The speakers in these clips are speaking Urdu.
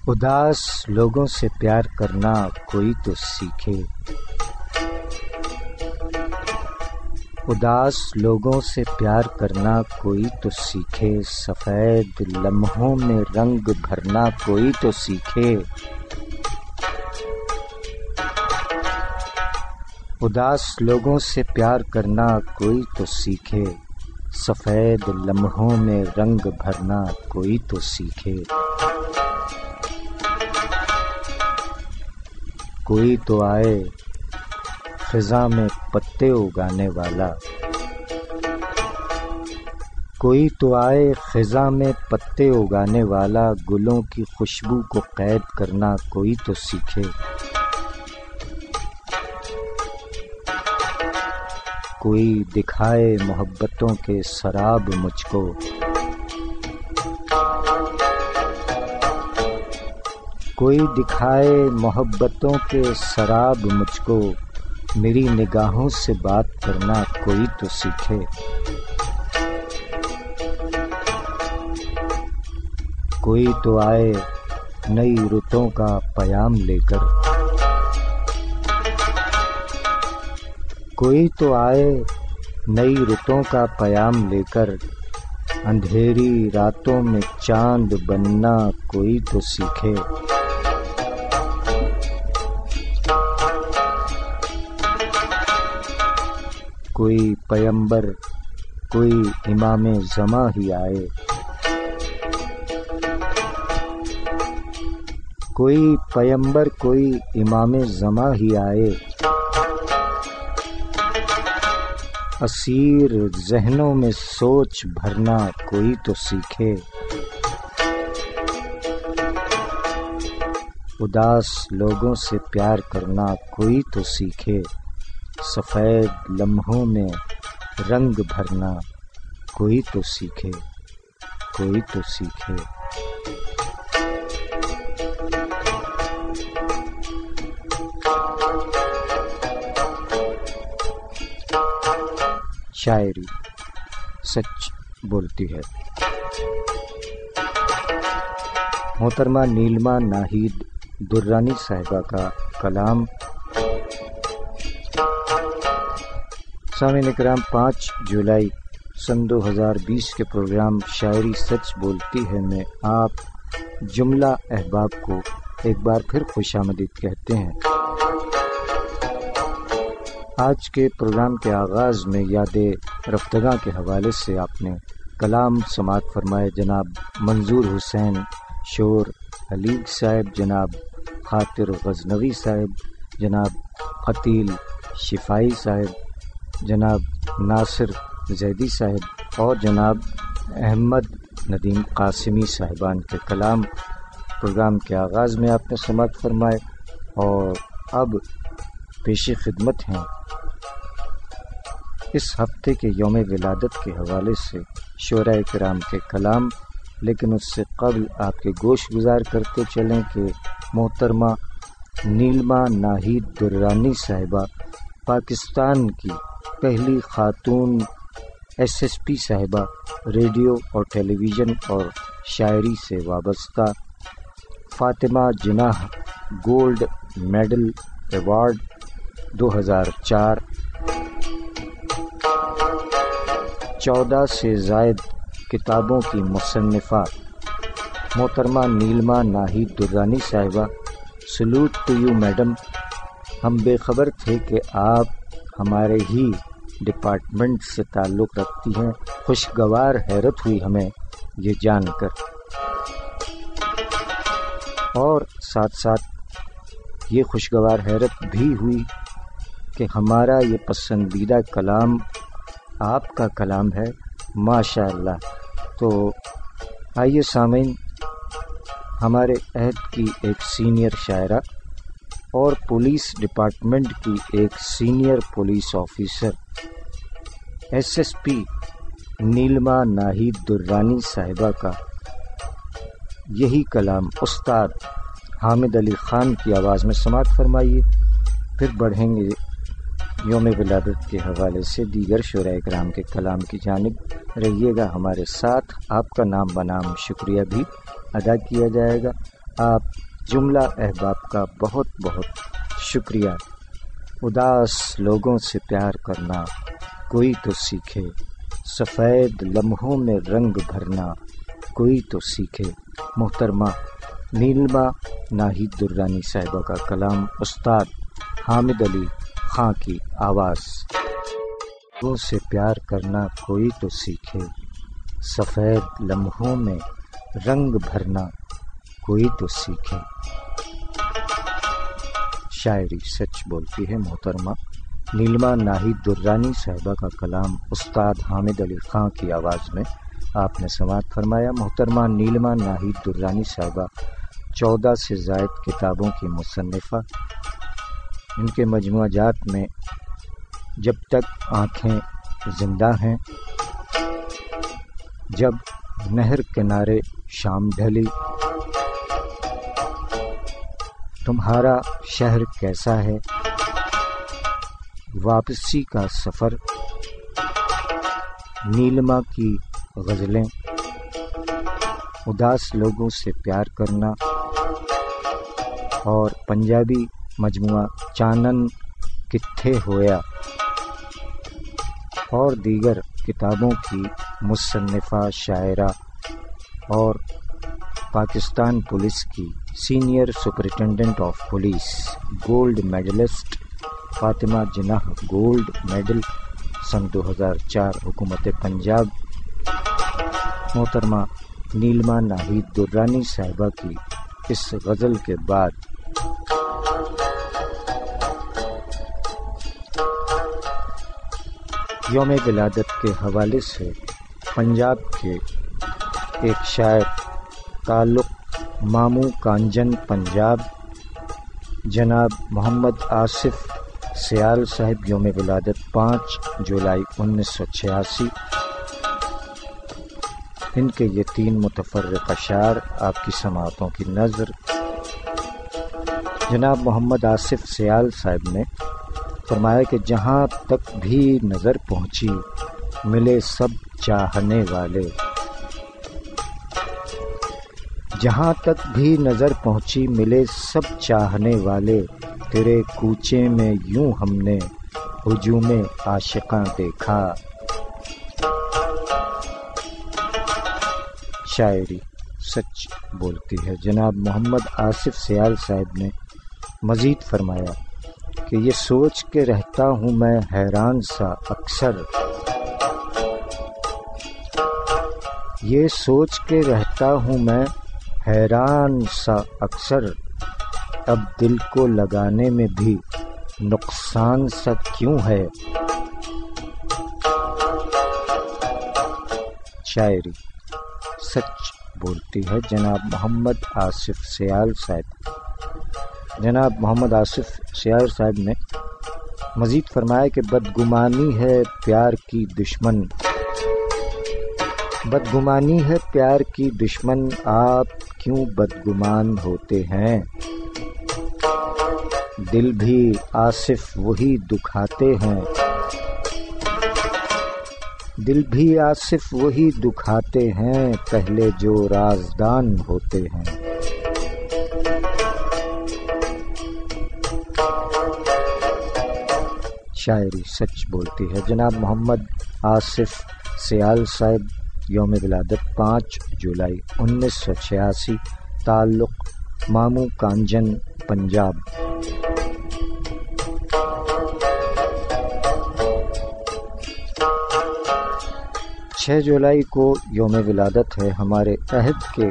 اداس لوگوں سے پیار کرنا کوئی تو سیکھے، اداس لوگوں سے پیار کرنا کوئی تو سیکھے، سفید لمحوں میں رنگ بھرنا کوئی تو سیکھے، اداس لوگوں سے پیار کرنا کوئی تو سیکھے، سفید لمحوں میں رنگ بھرنا کوئی تو سیکھے، کوئی تو آئے خزاں میں پتے اگانے والا، کوئی تو آئے خزاں میں پتے اگانے والا، گلوں کی خوشبو کو قید کرنا کوئی تو سیکھے، کوئی دکھائے محبتوں کے سراب مجھ کو، کوئی دکھائے محبتوں کے سراب مجھ کو، میری نگاہوں سے بات کرنا کوئی تو سیکھے، کوئی تو آئے نئی رتوں کا پیام لے کر، کوئی تو آئے نئی رتوں کا پیام لے کر، اندھیری راتوں میں چاند بننا کوئی تو سیکھے، کوئی پیمبر کوئی امام زماں ہی آئے، کوئی پیمبر کوئی امام زماں ہی آئے، اسیر ذہنوں میں سوچ بھرنا کوئی تو سیکھے، اداس لوگوں سے پیار کرنا کوئی تو سیکھے، سفید لمحوں میں رنگ بھرنا کوئی تو سیکھے، کوئی تو سیکھے۔ شاعری سچ بولتی ہے۔ محترمہ نیلما ناہید درانی صاحبہ کا کلام۔ سامعین کرام، 5 جولائی سن 2020 کے پروگرام شاعری سچ بولتی ہے میں آپ جملہ احباب کو ایک بار پھر خوش آمدید کہتے ہیں۔ آج کے پروگرام کے آغاز میں یاد رفتگاں کے حوالے سے آپ نے کلام سماعت فرمائے جناب منظور حسین شور علیگ صاحب، جناب خاطر غزنوی صاحب، جناب قتیل شفائی صاحب، جناب ناصر زیدی صاحب اور جناب احمد ندیم قاسمی صاحبان کے کلام پروگرام کے آغاز میں آپ نے سماعت فرمائے، اور اب پیش خدمت ہیں اس ہفتے کے یوم ولادت کے حوالے سے شعراء کرام کے کلام، لیکن اس سے قبل آپ کے گوش گزار کرتے چلیں کہ محترمہ نیلما ناہید درانی صاحبہ پاکستان کی پہلی خاتون SSP صاحبہ، ریڈیو اور ٹیلی ویژن اور شاعری سے وابستہ، Fatima Jinnah gold medal award 2004، 14 سے زائد کتابوں کی مصنفہ محترمہ نیلما ناہید درانی صاحبہ، سلوٹ ٹو یو میڈم۔ ہم بے خبر تھے کہ آپ ہمارے ہی ڈپارٹمنٹ سے تعلق رکھتی ہیں، خوشگوار حیرت ہوئی ہمیں یہ جان کر، اور ساتھ ساتھ یہ خوشگوار حیرت بھی ہوئی کہ ہمارا یہ پسندیدہ کلام آپ کا کلام ہے، ماشاء اللہ۔ تو آئیے سامعین، ہمارے عہد کی ایک سینئر شاعرہ اور پولیس ڈپارٹمنٹ کی ایک senior police officer SSP Neelma Naheed Durrani صاحبہ کا یہی کلام استاد حامد علی خان کی آواز میں سماعت فرمائیے، پھر بڑھیں گے یوم ولادت کے حوالے سے دیگر شعراء کرام کے کلام کی جانب۔ رہیے گا ہمارے ساتھ، آپ کا نام بنام شکریہ بھی ادا کیا جائے گا۔ آپ جملہ احباب کا بہت بہت شکریہ۔ اداس لوگوں سے پیار کرنا کوئی تو سیکھے، سفید لمحوں میں رنگ بھرنا کوئی تو سیکھے۔ محترمہ نیلما ناہید درانی صاحبہ کا کلام، استاد حامد علی خاں کی آواز۔ لوگوں سے پیار کرنا کوئی تو سیکھے، سفید لمحوں میں رنگ بھرنا کوئی تو سیکھے۔ شاعری سچ بولتی ہے۔ محترمہ نیلما ناہید درانی صاحبہ کا کلام، استاد حامد علی خاں کی آواز میں آپ نے سماعت فرمایا۔ محترمہ نیلما ناہید درانی صاحبہ 14 سے زائد کتابوں کی مصنفہ۔ ان کے مجموعہ جات میں جب تک آنکھیں زندہ ہیں، جب نہر کنارے شام ڈھلی، تمہارا شہر کیسا ہے، واپسی کا سفر، نیلما کی غزلیں، اداس لوگوں سے پیار کرنا، اور پنجابی مجموعہ چانن کتھے ہویا اور دیگر کتابوں کی مصنفہ، شاعرہ اور پاکستان پولیس کی senior superintendent of police, gold medalist Fatima Jinnah, gold medal سن 2004 حکومت پنجاب۔ محترمہ نیلما ناہید درانی صاحبہ کی اس غزل کے بعد یوم ولادت کے حوالے سے پنجاب کے ایک شاعر، تعلق ماموں کانجن پنجاب، جناب محمد آصف سیال صاحب، یوم ولادت 5 جولائی 1986۔ ان کے یہ 3 متفرق اشعار آپ کی سماعتوں کی نظر۔ جناب محمد آصف سیال صاحب نے فرمایا کہ جہاں تک بھی نظر پہنچی ملے سب چاہنے والے، جہاں تک بھی نظر پہنچی ملے سب چاہنے والے، تیرے کوچے میں یوں ہم نے ہجوم عاشقاں دیکھا۔ شاعری سچ بولتی ہے۔ جناب محمد آصف سیال صاحب نے مزید فرمایا کہ یہ سوچ کے رہتا ہوں میں حیران سا اکثر، یہ سوچ کے رہتا ہوں میں حیران سا اکثر، اب دل کو لگانے میں بھی نقصان سا کیوں ہے۔ شاعری سچ بولتی ہے۔ جناب محمد آصف سیال صاحب، جناب محمد آصف سیال صاحب نے مزید فرمایا کہ بدگمانی ہے پیار کی دشمن، بدگمانی ہے پیار کی دشمن، آپ کیوں بدگمان ہوتے ہیں، دل بھی آصف وہی دکھاتے ہیں، دل بھی آصف وہی دکھاتے ہیں، پہلے جو رازدان ہوتے ہیں۔ شاعری سچ بولتی ہے۔ جناب محمد آصف سیال صاحب، یوم ولادت 5 جولائی 1986، تعلق ماموں کانجن پنجاب۔ 6 جولائی کو یوم ولادت ہے ہمارے عہد کے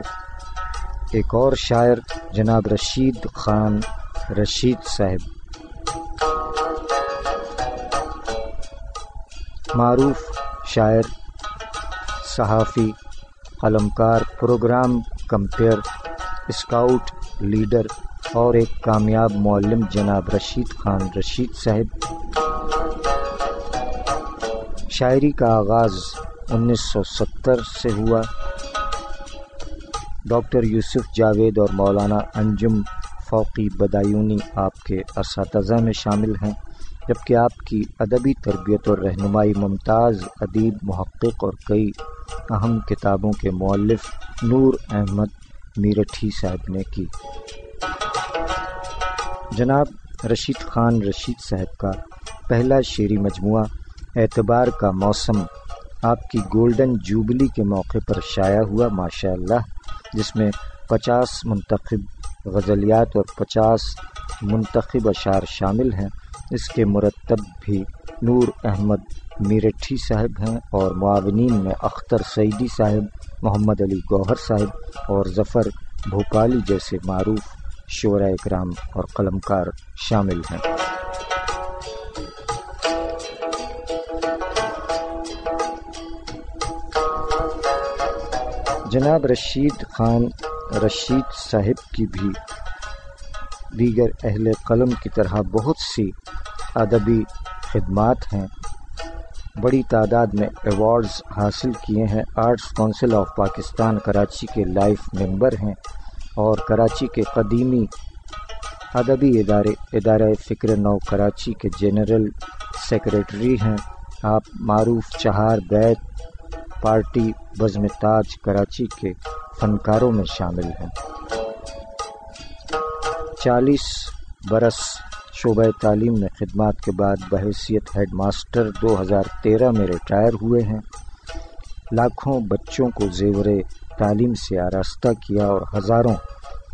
ایک اور شاعر جناب رشید خان رشید صاحب، معروف شاعر، صحافی، قلمکار، پروگرام کمپیئر، اسکاؤٹ لیڈر اور ایک کامیاب معلم جناب رشید خان رشید صاحب۔ شاعری کا آغاز 1970 سے ہوا۔ ڈاکٹر یوسف جاوید اور مولانا انجم فوقی بدایونی آپ کے اساتذہ میں شامل ہیں، جبکہ آپ کی ادبی تربیت اور رہنمائی ممتاز ادیب، محقق اور کئی اہم کتابوں کے مؤلف نور احمد میرٹھی صاحب نے کی۔ جناب رشید خان رشید صاحب کا پہلا شعری مجموعہ اعتبار کا موسم آپ کی گولڈن جوبلی کے موقع پر شائع ہوا ماشاء اللہ، جس میں 50 منتخب غزلیات اور 50 منتخب اشعار شامل ہیں۔ اس کے مرتب بھی نور احمد میرٹھی صاحب ہیں اور معاونین میں اختر سعیدی صاحب، محمد علی گوہر صاحب اور ظفر بھوپالی جیسے معروف شعراء اکرام اور قلمکار شامل ہیں۔ جناب رشید خان رشید صاحب کی بھی دیگر اہل قلم کی طرح بہت سی ادبی خدمات ہیں، بڑی تعداد میں ایوارڈز حاصل کیے ہیں۔ Arts council of Pakistan Karachi کے لائف ممبر ہیں اور کراچی کے قدیمی ادبی ادارہ فکر نو کراچی کے جنرل سیکریٹری ہیں۔ آپ معروف چہار بیت پارٹی بزم تاج کراچی کے فنکاروں میں شامل ہیں۔ 40 برس شعبہ تعلیم میں خدمات کے بعد بحیثیت ہیڈ ماسٹر 2013 میں ریٹائر ہوئے ہیں۔ لاکھوں بچوں کو زیور تعلیم سے آراستہ کیا اور ہزاروں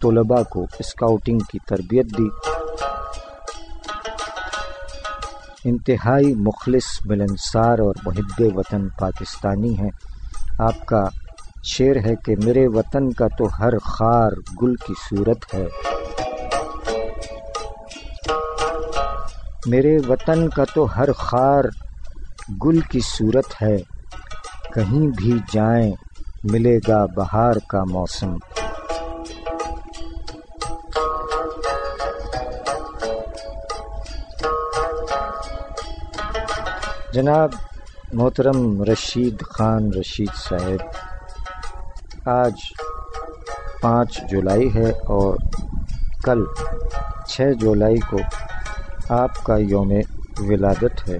طلباء کو اسکاؤٹنگ کی تربیت دی۔ انتہائی مخلص ملنسار اور محب وطن پاکستانی ہیں۔ آپ کا شعر ہے کہ میرے وطن کا تو ہر خار گل کی صورت ہے، میرے وطن کا تو ہر خار گل کی صورت ہے، کہیں بھی جائیں ملے گا بہار کا موسم۔ جناب محترم رشید خان رشید صاحب، آج 5 جولائی ہے اور کل 6 جولائی کو آپ کا یوم ولادت ہے۔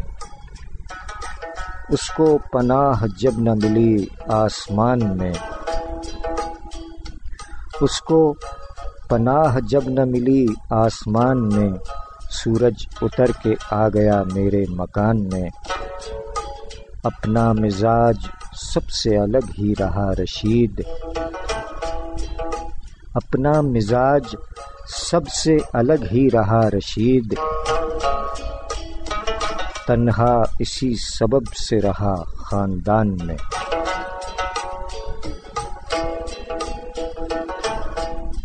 اس کو پناہ جب نہ ملی آسمان میں، اس کو پناہ جب نہ ملی آسمان میں، سورج اتر کے آ گیا میرے مکان میں۔ اپنا مزاج سب سے الگ ہی رہا رشید، اپنا مزاج سب سے الگ ہی رہا رشید، تنہا اسی سبب سے رہا خاندان میں۔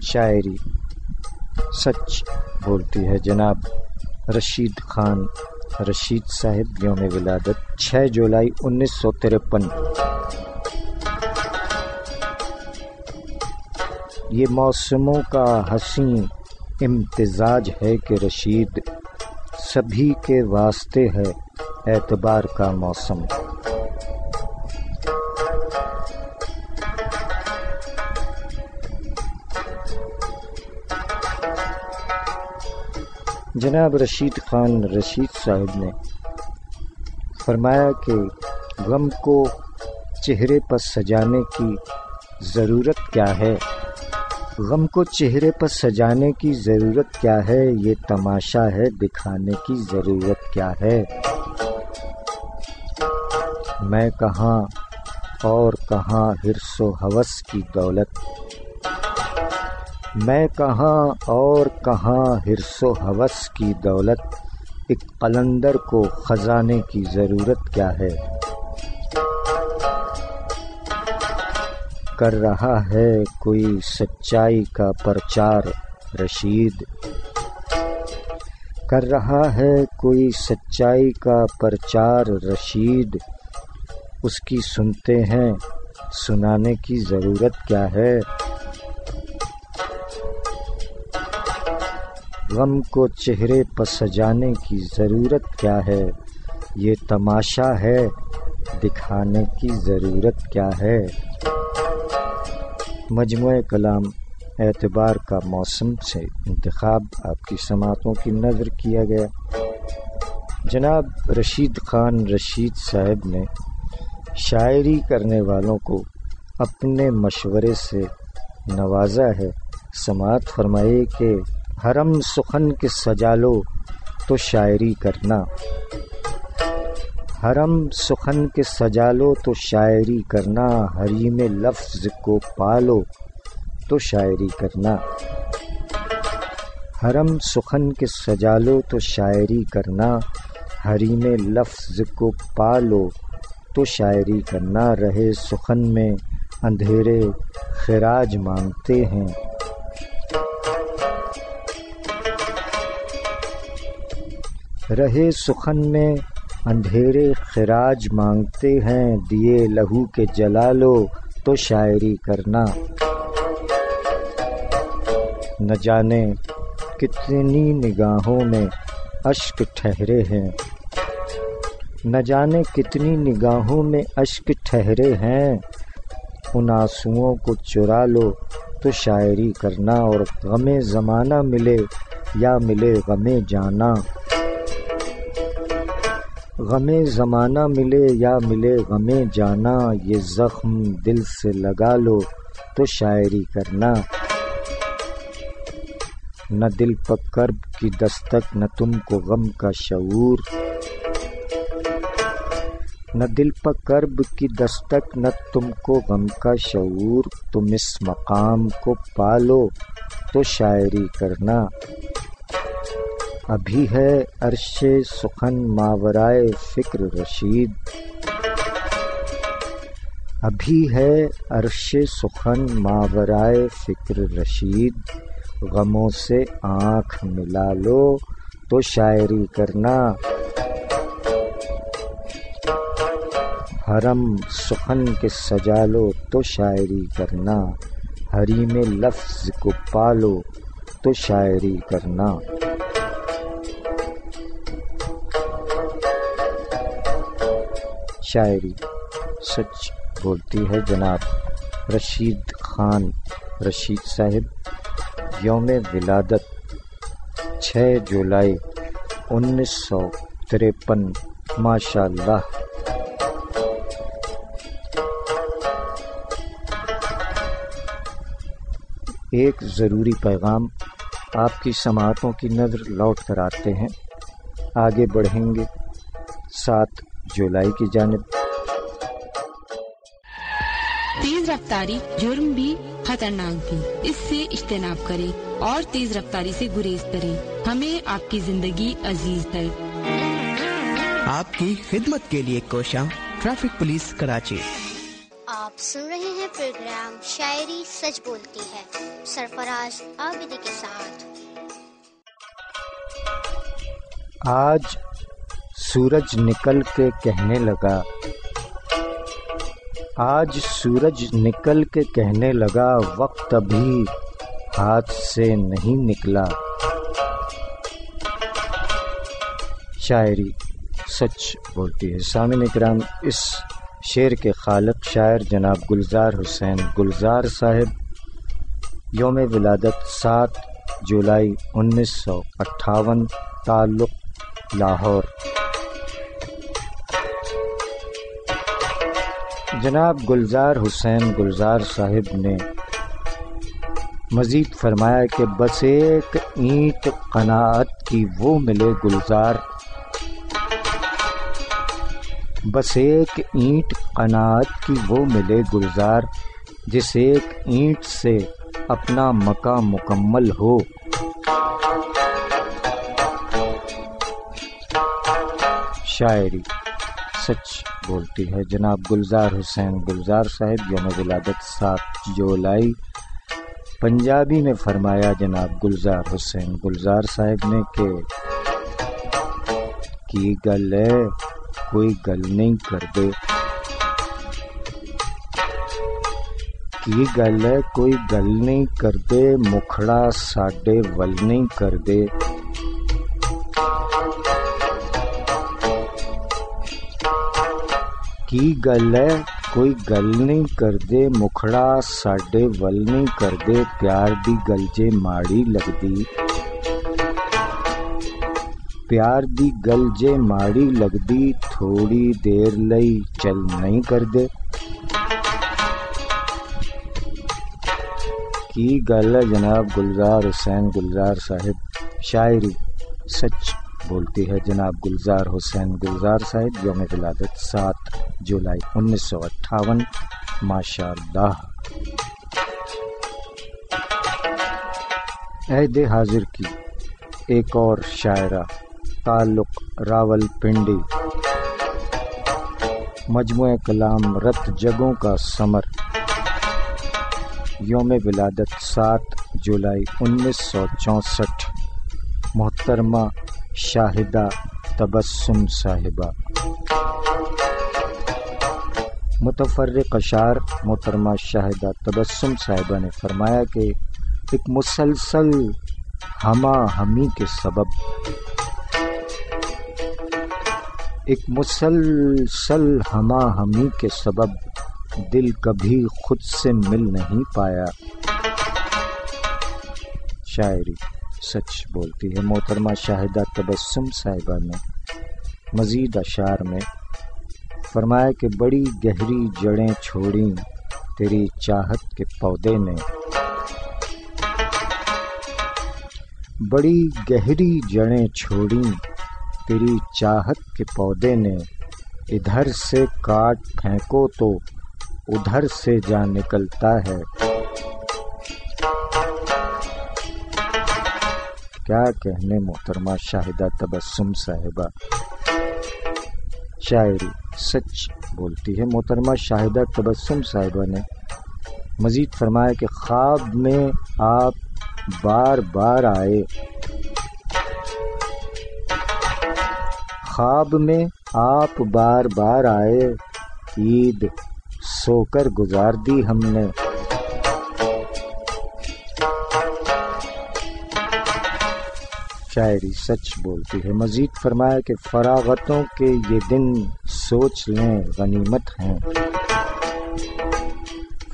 شاعری سچ بولتی ہے جناب رشید خان رشید صاحب، یوم ولادت 6 جولائی 1953۔ یہ موسموں کا حسین امتزاج ہے کہ رشید، سبھی کے واسطے ہے اعتبار کا موسم۔ جناب رشید خان رشید صاحب نے فرمایا کہ غم کو چہرے پر سجانے کی ضرورت کیا ہے، غم کو چہرے پر سجانے کی ضرورت کیا ہے، یہ تماشا ہے دکھانے کی ضرورت کیا ہے۔ میں کہاں اور کہاں حرص و ہوس کی دولت، میں کہاں اور کہاں حرص و ہوس کی دولت، ایک قلندر کو خزانے کی ضرورت کیا ہے۔ کر رہا ہے کوئی سچائی کا پرچار رشید، کر رہا ہے کوئی سچائی کا پرچار رشید، اس کی سنتے ہیں سنانے کی ضرورت کیا ہے۔ غم کو چہرے پر سجانے کی ضرورت کیا ہے، یہ تماشا ہے دکھانے کی ضرورت کیا ہے۔ مجموعہ کلام اعتبار کا موسم سے انتخاب آپ کی سماعتوں کی نظر کیا گیا۔ جناب رشید خان رشید صاحب نے شاعری کرنے والوں کو اپنے مشورے سے نوازا ہے۔ سماعت فرمائے کہ حرم سخن کے سجا لو تو شاعری کرنا، حرم سخن کے سجا لو تو شاعری کرنا، حریم لفظ کو پالو تو شاعری کرنا، حرم سخن کے سجا لو تو شاعری کرنا، حریم لفظ کو پالو تو شاعری کرنا، رہے سخن میں اندھیرے خراج مانگتے ہیں، رہے سخن میں اندھیرے خراج مانگتے ہیں، دیے لہو کے جلا لو تو شاعری کرنا، نہ جانے کتنی نگاہوں میں اشک ٹھہرے ہیں، نہ جانے کتنی نگاہوں میں اشک ٹھہرے ہیں، ان آنسوؤں کو چرا لو تو شاعری کرنا، اور غم زمانہ ملے یا ملے غم جانا، غم زمانہ ملے یا ملے غم جانا، یہ زخم دل سے لگا لو تو شاعری کرنا، نہ دل پر کرب کی دستک نہ تم کو غم کا شعور، نہ دل پر کرب کی دستک نہ تم کو غم کا شعور، تم اس مقام کو پالو تو شاعری کرنا، ابھی ہے عرش سخن ماورائے فکر رشید، ابھی ہے عرش سخن ماورائے فکر رشید، غموں سے آنکھ ملا لو تو شاعری کرنا، حرم سخن کے سجا لو تو شاعری کرنا، حریم لفظ کو پالو تو شاعری کرنا۔ شاعری سچ بولتی ہے جناب رشید خان رشید صاحب، یوم ولادت 6 جولائی 1953، ماشاء اللہ۔ ایک ضروری پیغام آپ کی سماعتوں کی نظر لوٹ کر آتے ہیں، آگے بڑھیں گے 7 جولائی کی جانب۔ تیز رفتاری جرم بھی خطرناک بھی، اس سے اجتناب کریں اور تیز رفتاری سے گریز کریں، ہمیں آپ کی زندگی عزیز ہے۔ آپ کی خدمت کے لیے کوشاں ٹریفک پولیس کراچی۔ آپ سن رہے ہیں پروگرام شاعری سچ بولتی ہے سرفراز عابدی کے ساتھ۔ آج سورج نکل کے کہنے لگا، آج سورج نکل کے کہنے لگا، وقت ابھی ہاتھ سے نہیں نکلا۔ شاعری سچ بولتی ہے۔ سامعین اکرام، اس شعر کے خالق شاعر جناب گلزار حسین گلزار صاحب، یوم ولادت 7 جولائی 1958، تعلق لاہور۔ جناب گلزار حسین گلزار صاحب نے مزید فرمایا کہ بس ایک اینٹ قناعت کی وہ ملے گلزار، بس ایک اینٹ قناعت کی وہ ملے گلزار، جس ایک اینٹ سے اپنا مقام مکمل ہو۔ شاعری سچ بولتی ہے۔ جناب گلزار حسین گلزار صاحب، یوم ولادت 7 جولائی، پنجابی میں فرمایا جناب گلزار حسین گلزار صاحب نے کہ کی گل ہے کوئی گل نہیں کردے، کی گل ہے کوئی گل نہیں کردے، مکھڑا ساڈے ول نہیں کردے۔ کی گل ہے کوئی گل نہیں کردے، مکھڑا ساڈے ول نہیں کردے، پیار دی گل جے ماڑی لگدی، پیار دی گل جے ماڑی لگدی، تھوڑی دیر لئی چل نہیں کردے۔ کی گل ہے جناب گلزار حسین گلزار صاحب، شاعری سچ بولتی ہے جناب گلزار حسین گلزار صاحب، یوم ولادت 7 جولائی 1958، ماشاء اللہ۔ عہد حاضر کی ایک اور شاعرہ، تعلق راول پنڈی، مجموعہ کلام رت جگوں کا ثمر، یوم ولادت 7 جولائی 1964، محترمہ شاہدہ تبسم صاحبہ۔ متفرق اشعار محترمہ شاہدہ تبسم صاحبہ نے فرمایا کہ ایک مسلسل ہمہ ہمی کے سبب، ایک مسلسل ہمہ ہمی کے سبب دل کبھی خود سے مل نہیں پایا۔ شاعری سچ بولتی ہے محترمہ شاہدہ تبسم صاحبہ نے مزید اشعار میں فرمایا کہ بڑی گہری جڑیں چھوڑیں تیری چاہت کے پودے نے، بڑی گہری جڑیں چھوڑیں تیری چاہت کے پودے نے، ادھر سے کاٹ پھینکو تو ادھر سے جا نکلتا ہے۔ کیا کہنے محترمہ شاہدہ تبسم صاحبہ، شاعری سچ بولتی ہے محترمہ شاہدہ تبسم صاحبہ نے مزید فرمایا کہ خواب میں آپ بار بار آئے، خواب میں آپ بار بار آئے، عید سو کر گزار دی ہم نے۔ شاعری سچ بولتی ہے مزید فرمایا کہ فراغتوں کے یہ دن سوچ لیں غنیمت ہیں،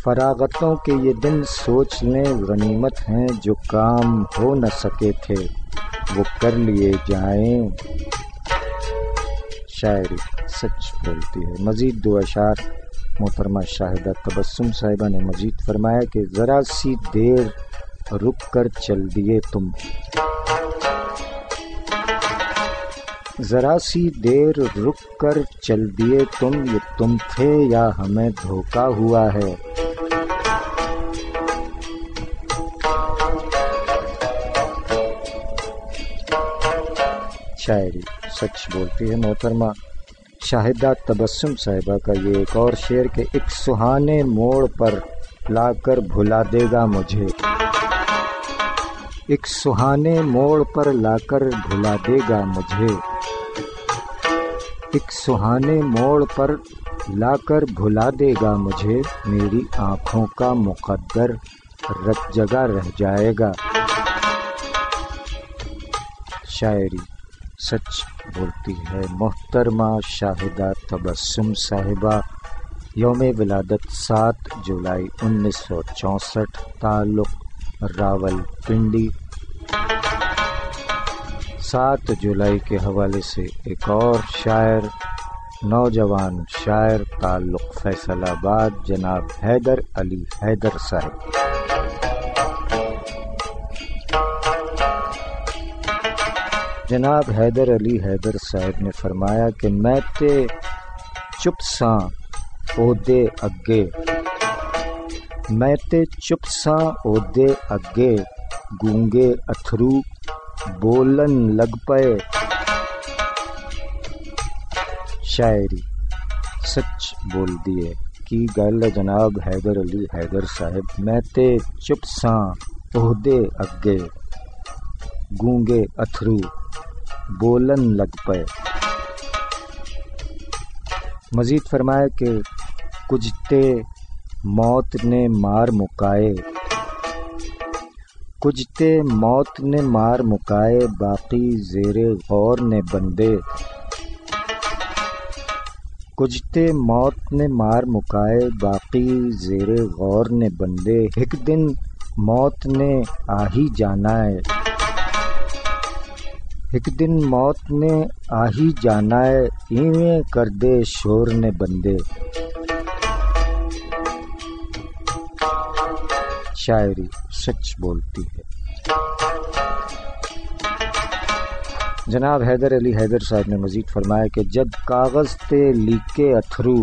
فراغتوں کے یہ دن سوچ لیں غنیمت ہیں، جو کام ہو نہ سکے تھے وہ کر لیے جائیں۔ شاعری سچ بولتی ہے مزید دو اشعار محترمہ شاہدہ تبسم صاحبہ نے مزید فرمایا کہ ذرا سی دیر رک کر چل دیے تم، ذرا سی دیر رک کر چل دیے تم، یہ تم تھے یا ہمیں دھوکا ہوا ہے۔ شاعری سچ بولتی ہے محترمہ شاہدہ تبسم صاحبہ کا یہ ایک اور شعر کہ ایک سہانے موڑ پر لا کر بھلا دے گا مجھے، ایک سہانے موڑ پر لا کر بھلا دے گا مجھے، ایک سہانے موڑ پر لا کر بھلا دے گا مجھے، میری آنکھوں کا مقدر رت جگہ رہ جائے گا۔ شاعری سچ بولتی ہے محترمہ شاہدہ تبسم صاحبہ، یوم ولادت 7 جولائی 1964، تعلق راول پنڈی۔ 7 جولائی کے حوالے سے ایک اور شاعر، نوجوان شاعر، تعلق فیصل آباد، جناب حیدر علی حیدر صاحب۔ جناب حیدر علی حیدر صاحب نے فرمایا کہ میں تے چپ ساں اودے اگے، میں تے چپ ساں اودے اگے، گونگے اتھرو بولن لگ پئے۔ شاعری سچ بول دیے کی گل جناب حیدر علی حیدر صاحب، میں تے چپ ساں اودے اگے، گونگے اتھرو بولن لگ پئے۔ مزید فرمایا کہ کجتے موت نے مار مکائے، کجتے موت نے مار مکائے، باقی زیر غور نے بندے، کجتے موت نے مار مکائے، باقی زیر غور نے بندے، ایک دن موت نے آ ہی جانا ہے، ایک دن موت نے آ ہی جانا ہے، ایویں کر دے شور نے بندے۔ شاعری سچ بولتی ہے۔ جناب حیدر علی حیدر صاحب نے مزید فرمایا کہ جد کاغذ تے لیکے اتھرو،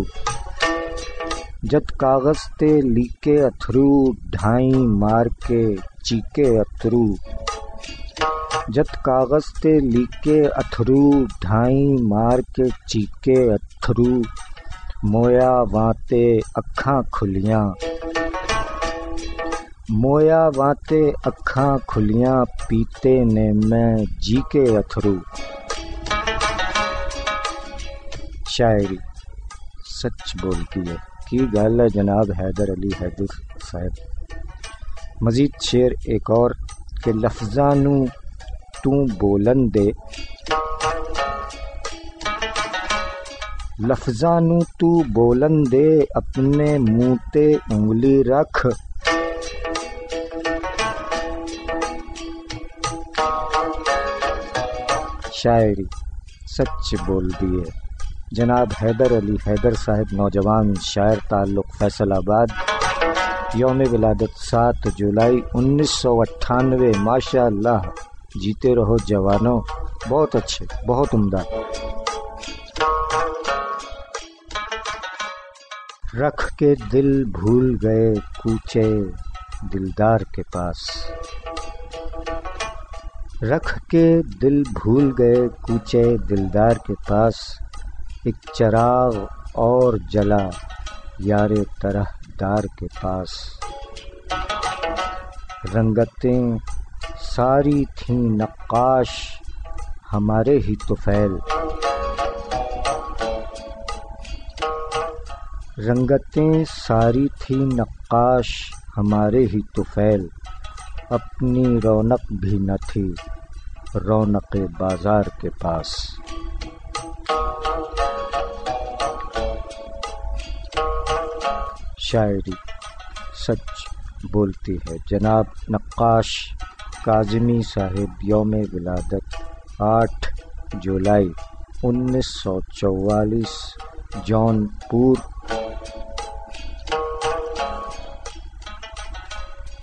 جد کاغذ تے لیکے اتھرو، ڈھائیں مار کے چیکے اتھرو، جد کاغذ تے لیکے اتھرو، ڈھائیں مار کے چیکے اتھرو، مویا وانتے اکھاں کھلیاں، مویا وانتے اکھاں کھلیاں، پیتے نے میں جی کے اتھرو۔ شاعری سچ بولتی ہے کی گل ہے جناب حیدر علی حیدر صاحب۔ مزید شعر ایک اور کہ لفظاں نو تو بولن دے، لفظاں نو تو بولن دے، اپنے منہ تے انگلی رکھ، شاعری سچ بولتی ہے جناب حیدر علی حیدر صاحب، نوجوان شاعر، تعلق فیصل آباد، یوم ولادت 7 جولائی 1998۔ ماشاء اللہ، جیتے رہو جوانوں، بہت اچھے، بہت عمدہ۔ رکھ کے دل بھول گئے کوچے دلدار کے پاس، رکھ کے دل بھول گئے کوچے دلدار کے پاس، ایک چراغ اور جلا یار طرح دار کے پاس، رنگتیں ساری تھیں نقاش ہمارے ہی طفیل، رنگتیں ساری تھیں نقاش ہمارے ہی طفیل، اپنی رونق بھی نہ تھی رونق بازار کے پاس۔ شاعری سچ بولتی ہے جناب نقاش کاظمی صاحب، یوم ولادت 8 جولائی 1944، جون پور۔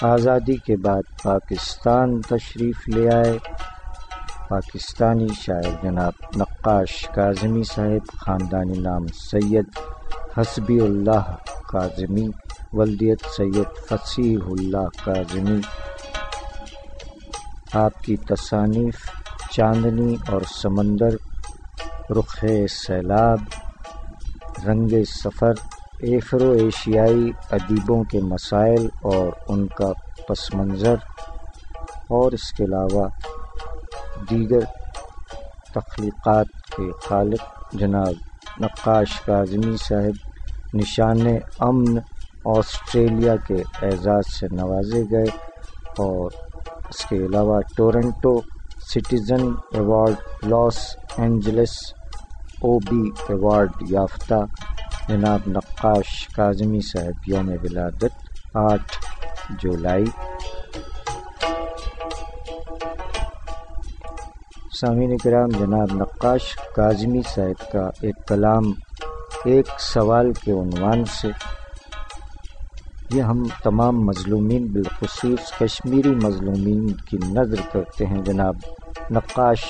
آزادی کے بعد پاکستان تشریف لے آئے پاکستانی شاعر جناب نقاش کاظمی صاحب، خاندانی نام سید حسبی اللہ کاظمی، ولدیت سید فصیح اللہ کاظمی۔ آپ کی تصانیف چاندنی اور سمندر، رخ سیلاب، رنگ سفر، ایفرو ایشیائی ادیبوں کے مسائل اور ان کا پس منظر، اور اس کے علاوہ دیگر تخلیقات کے خالق جناب نقاش کاظمی صاحب نشان امن آسٹریلیا کے اعزاز سے نوازے گئے، اور اس کے علاوہ Toronto citizen award, Los Angeles O B award یافتہ جناب نقاش کاظمی صاحب، یوم ولادت 8 جولائی۔ سامعین کرام، جناب نقاش کاظمی صاحب کا ایک کلام ایک سوال کے عنوان سے، یہ ہم تمام مظلومین بالخصوص کشمیری مظلومین کی نظر کرتے ہیں۔ جناب نقاش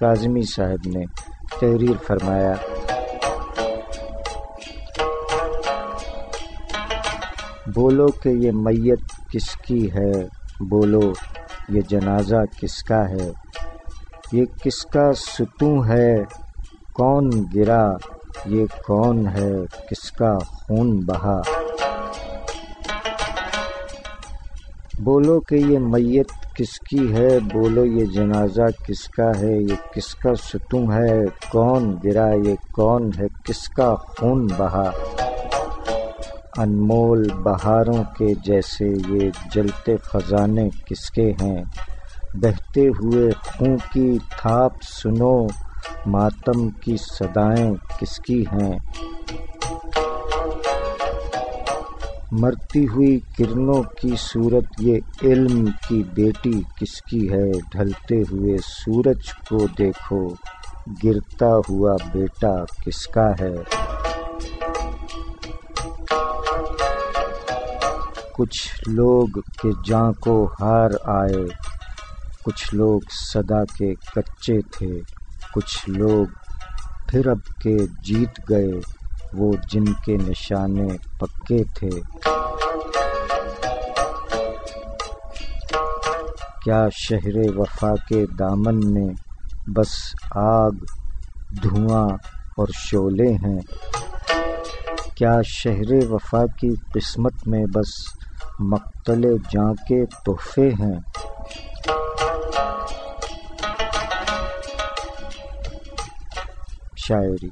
کاظمی صاحب نے تحریر فرمایا: بولو کہ یہ میت کس کی ہے، بولو یہ جنازہ کس کا ہے، یہ کس کا ستوں ہے، کون گرا، یہ کون ہے، کس کا خون بہا۔ بولو کہ یہ میت کس کی ہے، بولو یہ جنازہ کس کا ہے، یہ کس کا ستوں ہے، کون گرا، یہ کون ہے، کس کا خون بہا۔ انمول بہاروں کے جیسے یہ جلتے خزانے کس کے ہیں، بہتے ہوئے خون کی تھاپ سنو، ماتم کی صدائیں کس کی ہیں۔ مرتی ہوئی کرنوں کی صورت یہ علم کی بیٹی کس کی ہے، ڈھلتے ہوئے سورج کو دیکھو، گرتا ہوا بیٹا کس کا ہے۔ کچھ لوگ کے جاں کو ہار آئے، کچھ لوگ صدا کے کچے تھے، کچھ لوگ پھر اب کے جیت گئے، وہ جن کے نشانے پکے تھے۔ کیا شہر وفا کے دامن میں بس آگ، دھواں اور شعلے ہیں؟ کیا شہر وفا کی قسمت میں بس مقتل جاں کے تحفے ہیں؟ شاعری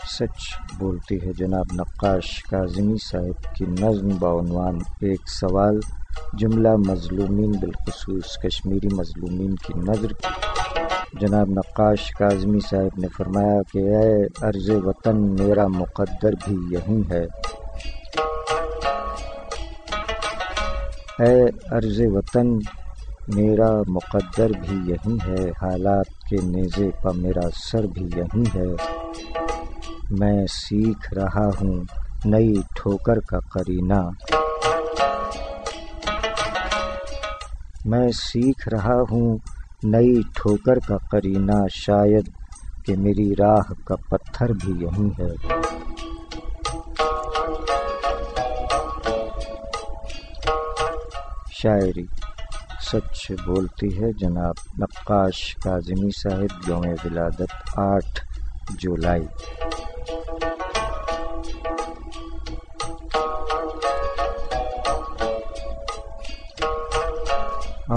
سچ بولتی ہے جناب نقاش کاظمی صاحب کی نظم بعنوان ایک سوال، جملہ مظلومین بالخصوص کشمیری مظلومین کی نظر۔ جناب نقاش کاظمی صاحب نے فرمایا کہ اے ارض وطن میرا مقدر بھی یہی ہے، اے ارض وطن میرا مقدر بھی یہی ہے، حالات کے نیزے پہ میرا سر بھی یہی ہے، میں سیکھ رہا ہوں نئی ٹھوکر کا قرینہ، میں سیکھ رہا ہوں نئی ٹھوکر کا قرینہ، شاید کہ میری راہ کا پتھر بھی یہی ہے۔ شاعری سچ بولتی ہے جناب نقاش کاظمی صاحب، یوم ولادت 8 جولائی۔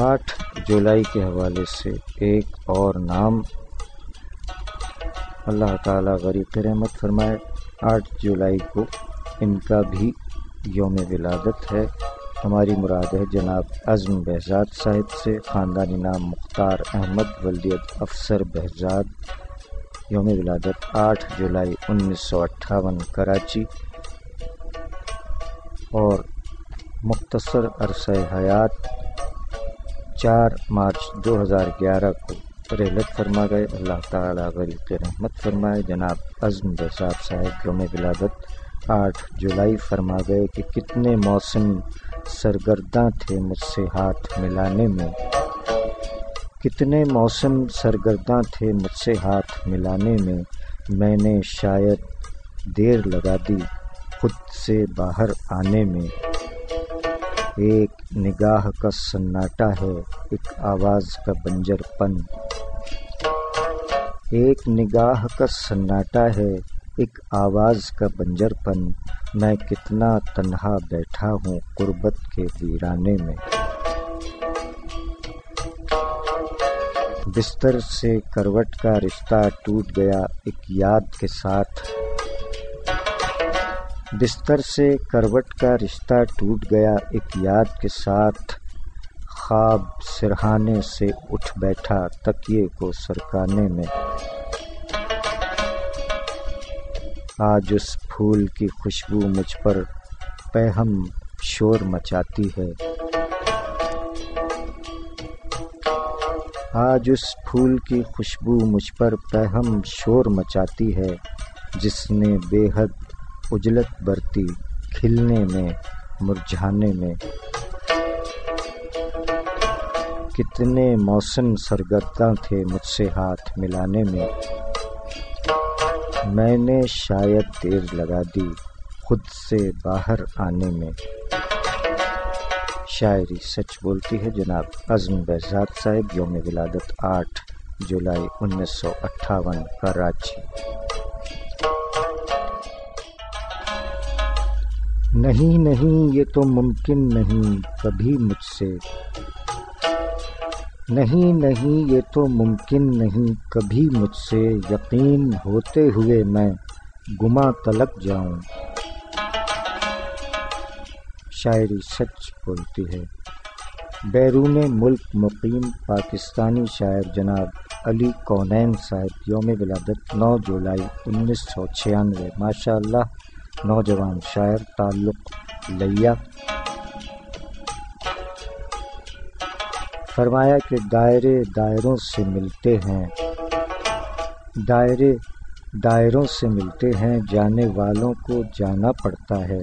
8 جولائی کے حوالے سے ایک اور نام، اللہ تعالیٰ غریق رحمت فرمائے، 8 جولائی کو ان کا بھی یوم ولادت ہے۔ ہماری مراد ہے جناب عزم بہزاد صاحب سے، خاندانی نام مختار احمد، ولدیت افسر بہزاد، یوم ولادت 8 جولائی 1958 کراچی، اور مختصر عرصہ حیات 4 مارچ 2011 کو رحلت فرما گئے۔ اللہ تعالیٰ غریق رحمت فرمائے۔ جناب عزم بہزاد صاحب یوم ولادت 8 جولائی فرما گئے کہ کتنے موسم سرگرداں تھے مجھ سے ہاتھ ملانے میں، کتنے موسم سرگرداں تھے مجھ سے ہاتھ ملانے میں نے شاید دیر لگا دی خود سے باہر آنے میں، ایک نگاہ کا سناٹا ہے ایک آواز کا بنجر پن، ایک نگاہ کا سناٹا ہے ایک آواز کا بنجر پن، میں کتنا تنہا بیٹھا ہوں غربت کے ویرانے میں، بستر سے کروٹ کا رشتہ ٹوٹ گیا ایک یاد کے ساتھ، بستر سے کروٹ کا رشتہ ٹوٹ گیا ایک یاد کے ساتھ، خواب سرہانے سے اٹھ بیٹھا تکیے کو سرکانے میں، آج اس پھول کی خوشبو مجھ پر پیہم شور مچاتی ہے، آج اس پھول کی خوشبو مجھ پر پیہم شور مچاتی ہے، جس نے بے حد اجلت برتی کھلنے میں مرجھانے میں، کتنے موسم سرگرداں تھے مجھ سے ہاتھ ملانے میں نے شاید دیر لگا دی خود سے باہر آنے میں۔ شاعری سچ بولتی ہے جناب عزم بہزاد صاحب یوم ولادت 8 جولائی 1958 کراچی۔ نہیں نہیں یہ تو ممکن نہیں کبھی مجھ سے، نہیں نہیں یہ تو ممکن نہیں کبھی مجھ سے، یقین ہوتے ہوئے میں گما تلک جاؤں۔ شاعری سچ بولتی ہے۔ بیرون ملک مقیم پاکستانی شاعر جناب علی کونین صاحب یوم ولادت 9 جولائی 1996، ماشاء اللہ نوجوان شاعر، تعلق لیا۔ فرمایا کہ دائرے دائروں سے ملتے ہیں، دائرے دائروں سے ملتے ہیں، جانے والوں کو جانا پڑتا ہے،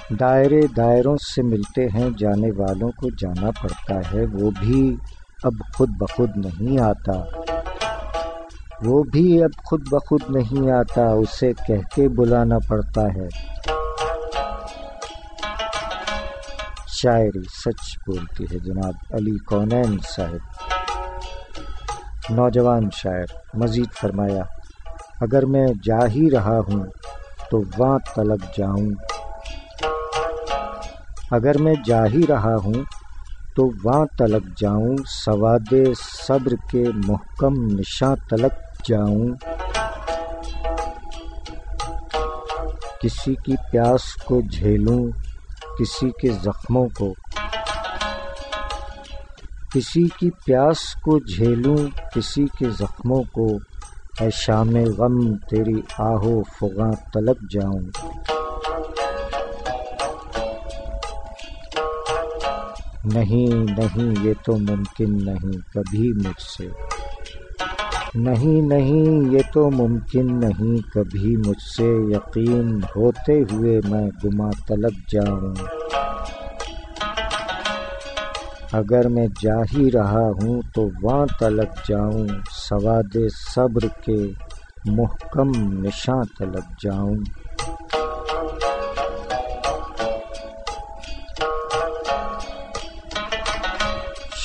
دائرے دائروں سے ملتے ہیں جانے والوں کو جانا پڑتا ہے، وہ بھی اب خود بخود نہیں آتا، وہ بھی اب خود بخود نہیں آتا، اسے کہہ کے بلانا پڑتا ہے۔ شاعری سچ بولتی ہے جناب علی کونین صاحب۔ نوجوان شاعر مزید فرمایا، اگر میں جا ہی رہا ہوں تو وہاں تلک جاؤں، اگر میں جا ہی رہا ہوں تو وہاں تلک جاؤں، سواد صبر کے محکم نشاں تلک جاؤں، کسی کی پیاس کو جھیلوں، کسی کے زخموں کو، کسی کی پیاس کو جھیلوں، کسی کے زخموں کو، اے شام غم تیری آہو فغاں تلک جاؤں۔ نہیں نہیں یہ تو ممکن نہیں کبھی مجھ سے، نہیں نہیں یہ تو ممکن نہیں کبھی مجھ سے، یقین ہوتے ہوئے میں گما تلک جاؤں۔ اگر میں جا ہی رہا ہوں تو وہاں تلک جاؤں، سواد صبر کے محکم نشاں تلک جاؤں۔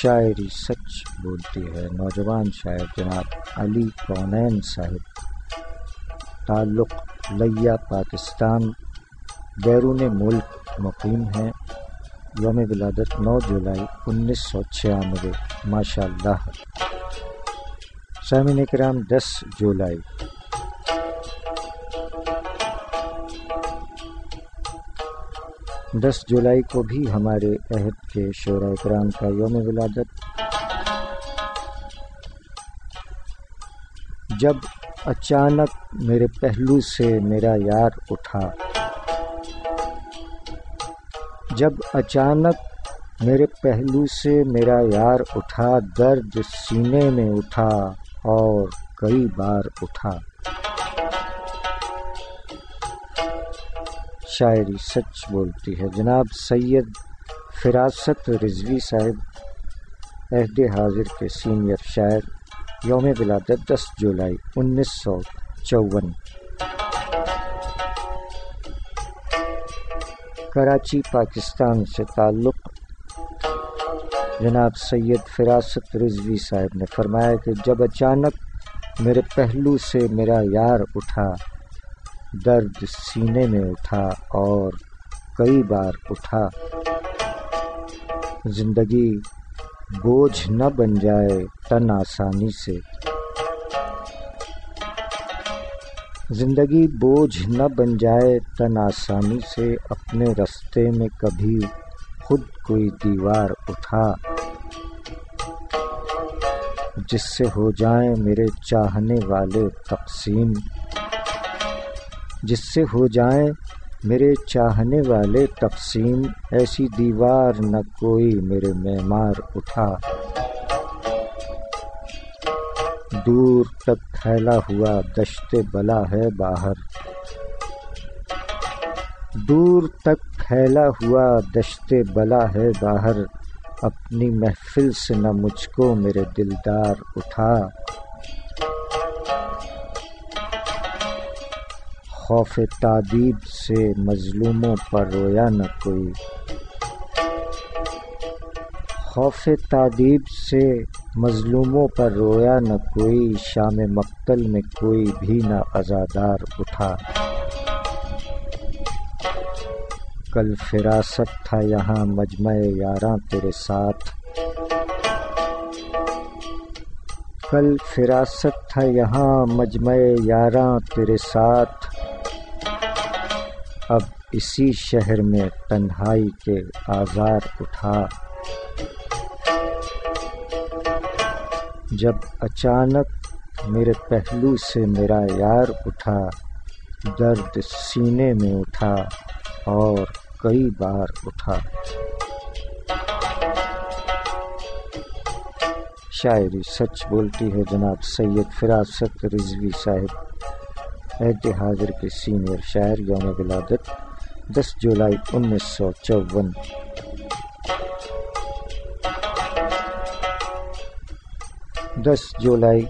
شاعری سچ بولتی ہے، نوجوان شاعر جناب علی کونین صاحب، تعلق لیا پاکستان، بیرون ملک مقیم ہیں، یوم ولادت 9 جولائی 1996، ماشاء اللہ۔ سامعین کرام 10 جولائی کو بھی ہمارے عہد کے شعراء کرام کا یوم ولادت۔ جب اچانک میرے پہلو سے میرا یار اٹھا، جب اچانک میرے پہلو سے میرا یار اٹھا، درد سینے میں اٹھا اور کئی بار اٹھا۔ شاعری سچ بولتی ہے جناب سید فراست رضوی صاحب، عہد حاضر کے سینئر شاعر، یوم ولادت 10 جولائی 1954۔ کراچی پاکستان سے تعلق جناب سید فراست رضوی صاحب نے فرمایا کہ جب اچانک میرے پہلو سے میرا یار اٹھا، درد سینے میں اٹھا اور کئی بار اٹھا، زندگی بوجھ نہ بن جائے تن آسانی سے، زندگی بوجھ نہ بن جائے تن آسانی سے، اپنے رستے میں کبھی خود کوئی دیوار اٹھا، جس سے ہو جائیں میرے چاہنے والے تقسیم، جس سے ہو جائیں میرے چاہنے والے تقسیم، ایسی دیوار نہ کوئی میرے معمار اٹھا، دور تک پھیلا ہوا دشت بلا ہے باہر، دور تک پھیلا ہوا دشت بلا ہے باہر، اپنی محفل سے نہ مجھ کو میرے دلدار اٹھا، خوف تعذیب سے مظلوموں پر رویا نہ کوئی، خوف تعذیب سے مظلوموں پر رویا نہ کوئی، شام مقتل میں کوئی بھی نہ عزادار اٹھا، کل فراست تھا یہاں مجمع یاراں تیرے ساتھ، کل فراست تھا یہاں مجمع یاراں تیرے ساتھ، اب اسی شہر میں تنہائی کے آزار اٹھا، جب اچانک میرے پہلو سے میرا یار اٹھا، درد سینے میں اٹھا اور کئی بار اٹھا۔ شاعری سچ بولتی ہے جناب سید فراست رضوی صاحب، عہد حاضر کے سینئر شاعر، یوم ولادت 10 جولائی 1954۔ 10 جولائی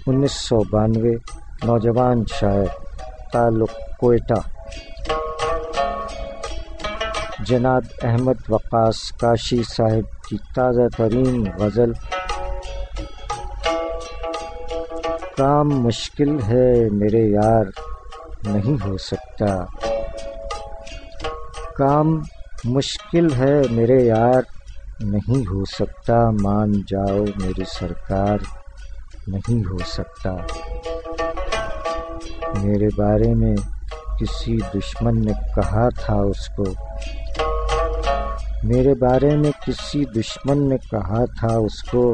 1992، نوجوان شاعر، تعلق کوئٹہ، جناب احمد وقاص کاشی صاحب کی تازہ ترین غزل کام مشکل ہے میرے یار نہیں ہو سکتا، کام مشکل ہے میرے یار نہیں ہو سکتا، مان جاؤ میری سرکار نہیں ہو سکتا، میرے بارے میں کسی دشمن نے کہا تھا اس کو، میرے بارے میں کسی دشمن نے کہا تھا اس کو،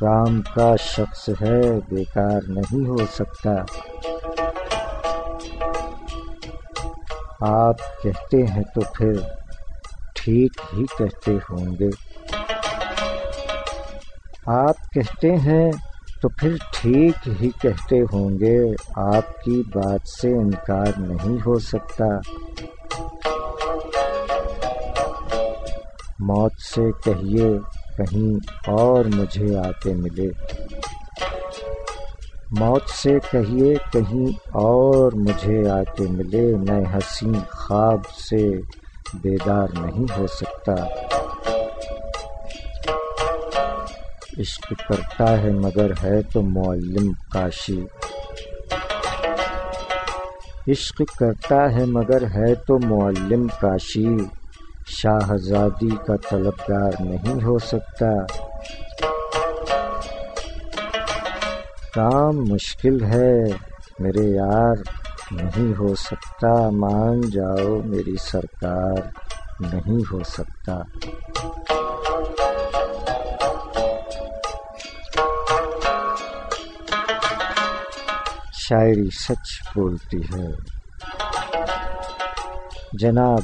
کام کا شخص ہے بیکار نہیں ہو سکتا، آپ کہتے ہیں تو پھر ٹھیک ہی کہتے ہوں گے، آپ کہتے ہیں تو پھر ٹھیک ہی کہتے ہوں گے، آپ کی بات سے انکار نہیں ہو سکتا، موت سے کہیے کہیں اور مجھے آ کے ملے، موت سے کہیے کہیں اور مجھے آ کے ملے، میں حسین خواب سے بیدار نہیں ہو سکتا، عشق کرتا ہے مگر ہے تو معلم کاشی، عشق کرتا ہے مگر ہے تو معلم کاشی، شاہزادی کا طلبگار نہیں ہو سکتا، کام مشکل ہے میرے یار نہیں ہو سکتا، مان جاؤ میری سرکار نہیں ہو سکتا۔ شاعری سچ بولتی ہے، جناب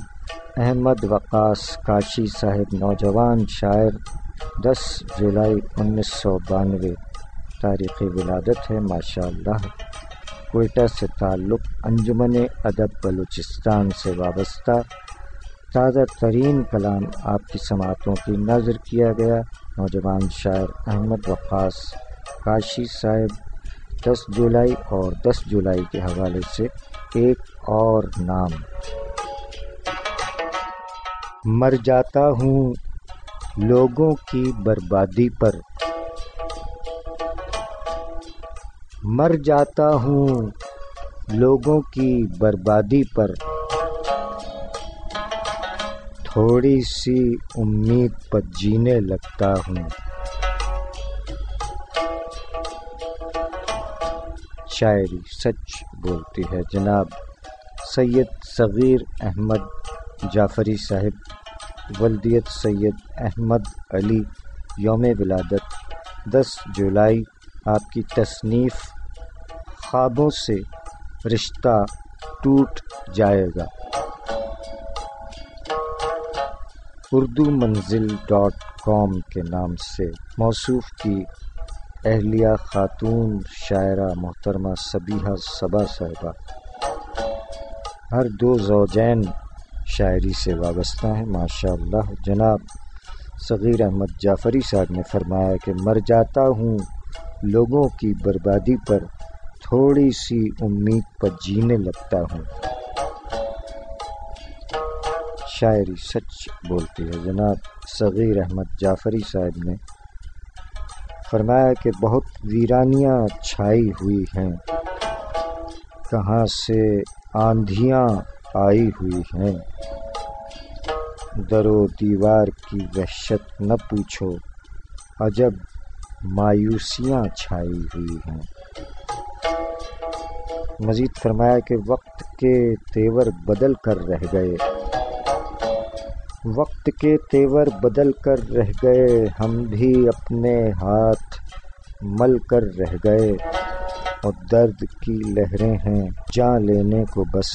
احمد وقاص کاشی صاحب، نوجوان شاعر، 10 جولائی 1992، تاریخ ولادت ہے ماشاءاللہ، کوئٹہ سے تعلق، انجمن ادب بلوچستان سے وابستہ، تازہ ترین کلام آپ کی سماعتوں کی نظر کیا گیا، نوجوان شاعر احمد وقاص کاشی صاحب، 10 جولائی اور 10 جولائی کے حوالے سے ایک اور نام، مر جاتا ہوں لوگوں کی بربادی پر، مر جاتا ہوں لوگوں کی بربادی پر، تھوڑی سی امید پر جینے لگتا ہوں، شاعری سچ بولتی ہے، جناب سید صغیر احمد جعفری صاحب، ولدیت سید احمد علی، یوم ولادت 10 جولائی، آپ کی تصنیف خوابوں سے رشتہ ٹوٹ جائے گا، اردو منزل .com کے نام سے موصوف کی اہلیہ خاتون شاعرہ محترمہ صبیحہ صبا صاحبہ، ہر 2 زوجین شاعری سے وابستہ ہیں ماشاءاللہ، جناب صغیر احمد جعفری صاحب نے فرمایا کہ مر جاتا ہوں لوگوں کی بربادی پر، تھوڑی سی امید پر جینے لگتا ہوں، شاعری سچ بولتی ہے، جناب صغیر احمد جعفری صاحب نے فرمایا کہ بہت ویرانیاں چھائی ہوئی ہیں، کہاں سے آندھیاں آئی ہوئی ہیں، در و دیوار کی وحشت نہ پوچھو، عجب مایوسیاں چھائی ہوئی ہیں، مزید فرمایا کہ وقت کے تیور بدل کر رہ گئے، وقت کے تیور بدل کر رہ گئے، ہم بھی اپنے ہاتھ مل کر رہ گئے، اور درد کی لہریں ہیں جان لینے کو بس،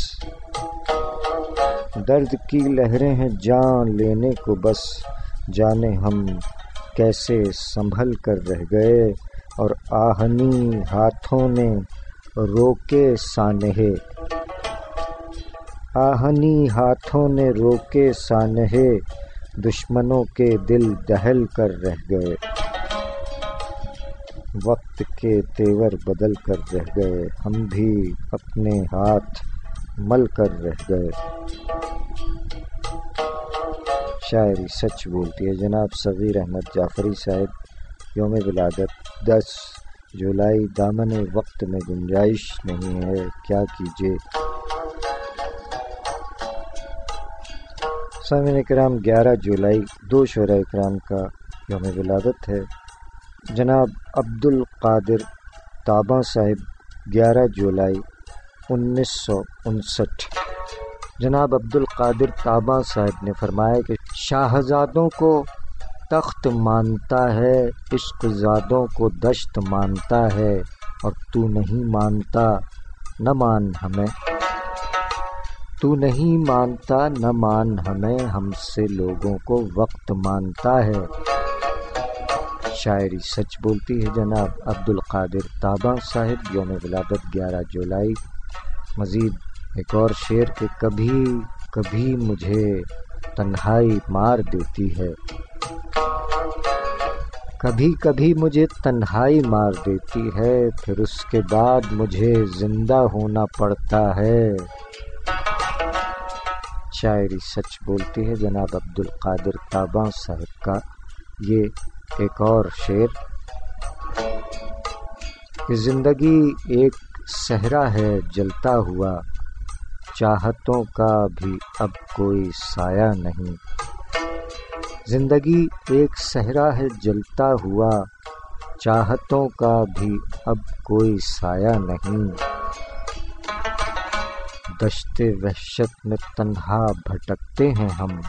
درد کی لہریں ہیں جان لینے کو بس، جانے ہم کیسے سنبھل کر رہ گئے، اور آہنی ہاتھوں نے روکے سانحے، آہنی ہاتھوں نے روکے سانحے، دشمنوں کے دل دہل کر رہ گئے، وقت کے تیور بدل کر رہ گئے، ہم بھی اپنے ہاتھ مل کر رہ گئے۔ شاعری سچ بولتی ہے۔ جناب صغیر احمد جعفری صاحب، یوم ولادت 10 جولائی۔ دامن وقت میں گنجائش نہیں ہے، کیا کیجیے۔ سامعین کرام، 11 جولائی 2 شعراء کرام کا یوم ولادت ہے۔ جناب عبدالقادر تاباں صاحب، 11 جولائی 1959۔ جناب عبدالقادر تاباں صاحب نے فرمایا کہ شاہزادوں کو تخت مانتا ہے، عشق زادوں کو دشت مانتا ہے، اور تو نہیں مانتا نہ مان ہمیں، تو نہیں مانتا نہ مان ہمیں، ہم سے لوگوں کو وقت مانتا ہے۔ شاعری سچ بولتی ہے۔ جناب عبدالقادر تاباں صاحب، یوم ولادت 11 جولائی۔ مزید ایک اور شعر کہ کبھی کبھی مجھے تنہائی مار دیتی ہے، کبھی کبھی مجھے تنہائی مار دیتی ہے، پھر اس کے بعد مجھے زندہ ہونا پڑتا ہے۔ شاعری سچ بولتی ہے۔ جناب عبدالقادر تاباں صاحب کا یہ ایک اور شعر کہ زندگی ایک صحرا ہے جلتا ہوا، چاہتوں کا بھی اب کوئی سایہ نہیں۔ زندگی ایک صحرا ہے جلتا ہوا، چاہتوں کا بھی اب کوئی سایہ نہیں۔ دشت وحشت میں تنہا بھٹکتے ہیں ہم،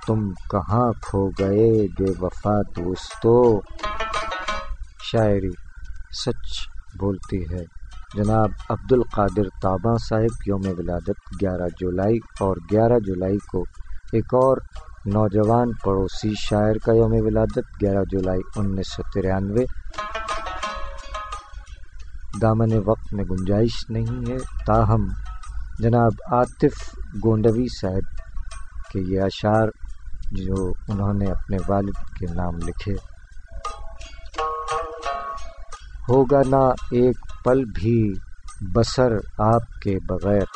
تم کہاں کھو گئے بے وفا دوستو۔ شاعری سچ بولتی ہے۔ جناب عبدالقادر تاباں صاحب، یوم ولادت 11 جولائی۔ اور 11 جولائی کو ایک اور نوجوان پڑوسی شاعر کا یوم ولادت، 11 جولائی 1993۔ دامن وقت میں گنجائش نہیں ہے، تاہم جناب عاطف گونڈوی صاحب کے یہ اشعار جو انہوں نے اپنے والد کے نام لکھے۔ ہوگا نہ ایک پل بھی بسر آپ کے بغیر،